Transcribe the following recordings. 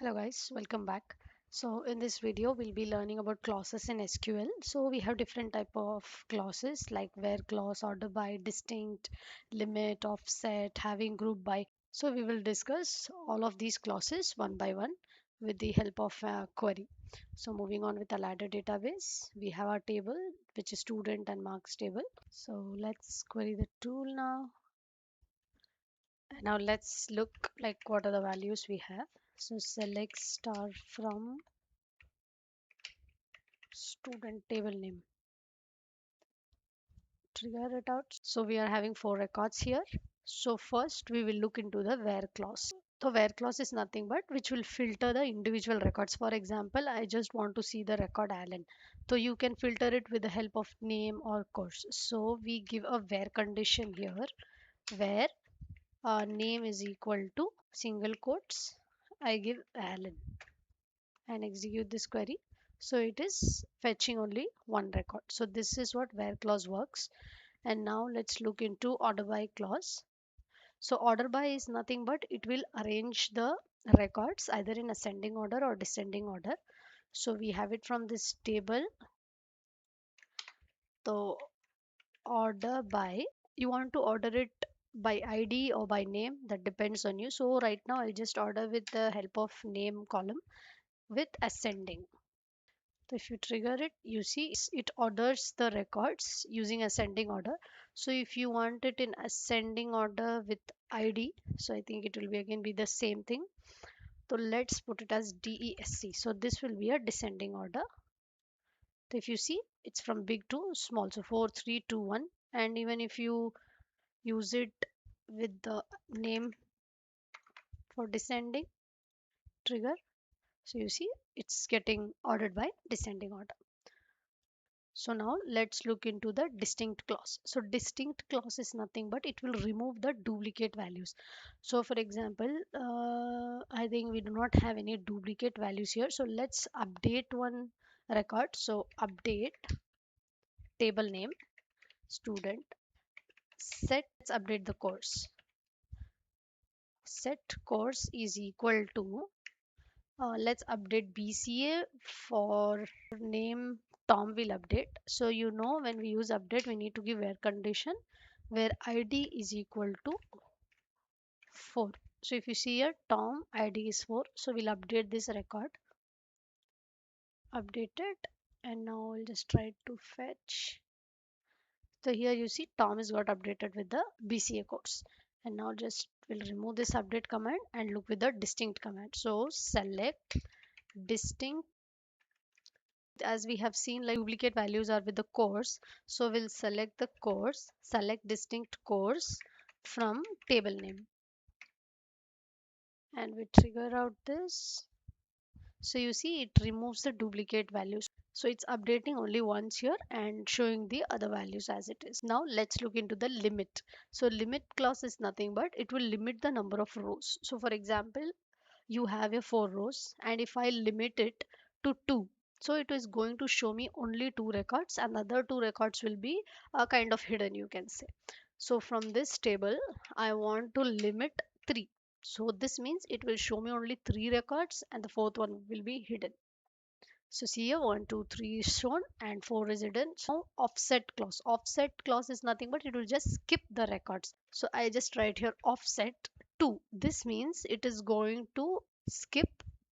Hello guys, welcome back. So in this video we'll be learning about clauses in SQL. So we have different type of clauses like where clause, order by, distinct, limit, offset, having group by. So we will discuss all of these clauses one by one with the help of a query. So moving on with the ladder database, we have our table which is student and marks table. So let's query the tool now. And now let's look like what are the values we have. So select star from student table name, trigger it out. So we are having four records here. So first we will look into the where clause. The where clause is nothing but which will filter the individual records. For example, I just want to see the record Alan. So you can filter it with the help of name or course. So we give a where condition here where name is equal to single quotes. I give Alan and execute this query. So it is fetching only one record. So this is what where clause works. And now let's look into order by clause. So order by is nothing but it will arrange the records either in ascending order or descending order. So we have it from this table. So order by, you want to order it by ID or by name, that depends on you. So right now I'll just order with the help of name column with ascending. So if you trigger it, you see it orders the records using ascending order. So if you want it in ascending order with ID, so I think it will be again be the same thing. So let's put it as DESC. So this will be a descending order. So if you see, it's from big to small. So 4, 3, 2, 1. And even if you use it with the name for descending trigger, so you see it's getting ordered by descending order. So now let's look into the distinct clause. So distinct clause is nothing but it will remove the duplicate values. So for example, I think we do not have any duplicate values here. So let's update one record. So update table name student set. Let's update the course. Set course is equal to let's update BCA for name Tom will update. So you know when we use update we need to give where condition where ID is equal to 4. So if you see here Tom ID is 4. So we'll update this record. Update it and now we'll just try to fetch. So here you see Tom is got updated with the BCA course. And now just we'll remove this update command and look with the distinct command. So select distinct, as we have seen like duplicate values are with the course, so we'll select the course, select distinct course from table name and we trigger out this. So you see it removes the duplicate values, so it's updating only once here and showing the other values as it is. Now let's look into the limit. So limit clause is nothing but it will limit the number of rows. So for example, you have your 4 rows and if I limit it to 2, so it is going to show me only 2 records and the other 2 records will be kind of hidden, you can say. So from this table I want to limit 3, so this means it will show me only 3 records and the fourth one will be hidden. So see here 1, 2, 3 is shown and 4 is hidden. So offset clause, offset clause is nothing but it will just skip the records. So I just write here offset 2. This means it is going to skip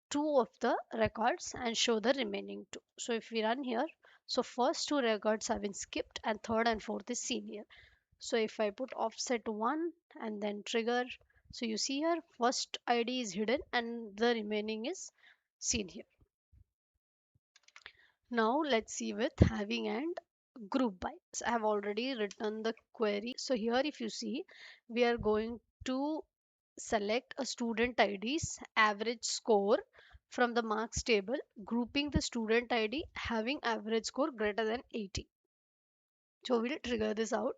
2 of the records and show the remaining 2. So if we run here, so first 2 records have been skipped and third and fourth is seen here. So if I put offset 1 and then trigger, so you see here first ID is hidden and the remaining is seen here. Now let's see with having and group by. So I have already written the query. So here if you see, we are going to select a student ID's average score from the marks table, grouping the student ID having average score greater than 80. So we'll trigger this out.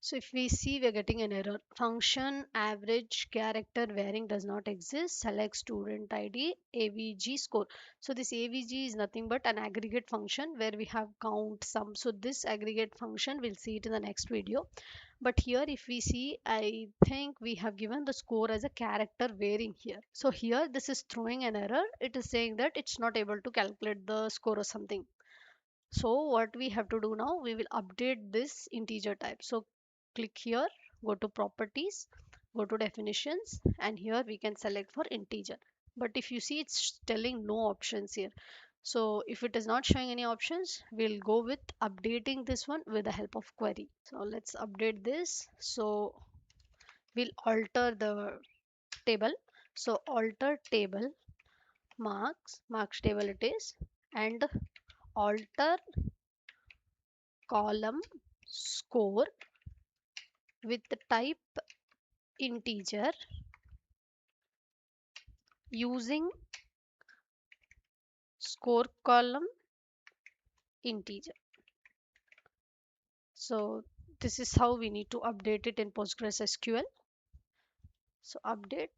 So if we see, we're getting an error. Function average character varying does not exist. Select student ID AVG score. So this AVG is nothing but an aggregate function where we have count, sum. So this aggregate function, we'll see it in the next video. But here if we see, I think we have given the score as a character varying here. So here this is throwing an error. It is saying that it's not able to calculate the score or something. So what we have to do now, we will update this integer type. So click here, go to properties, go to definitions, and here we can select for integer. But if you see, it's telling no options here. So if it is not showing any options, we'll go with updating this one with the help of query. So let's update this. So we'll alter the table. So alter table marks table it is, and alter column score with the type integer using score column integer. So this is how we need to update it in PostgreSQL. So update.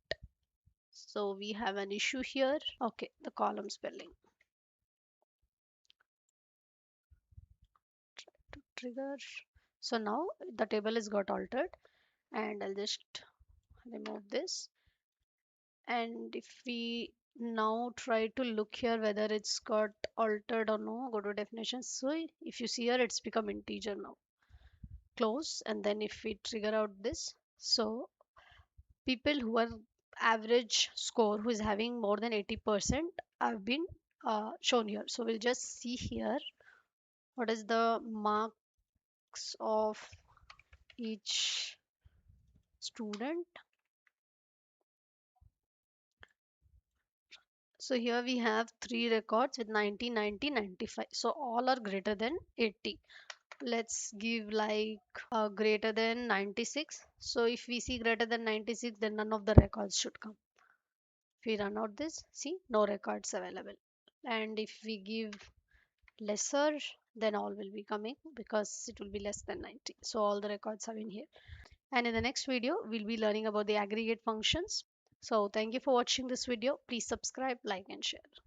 So we have an issue here. Okay, the column spelling to trigger. So now the table is got altered, and I'll just remove this. And if we now try to look here whether it's got altered or no, go to definitions. So if you see here, it's become integer now. Close, and then if we trigger out this, so people who are average score who is having more than 80% have been shown here. So we'll just see here what is the marks of each student. So here we have three records with 90, 90, 95. So all are greater than 80. Let's give like greater than 96. So if we see greater than 96, then none of the records should come. If we run out this, see, no records available. And if we give lesser, then all will be coming because it will be less than 90. So all the records are in here. And in the next video, we'll be learning about the aggregate functions. So thank you for watching this video. Please subscribe, like, and share.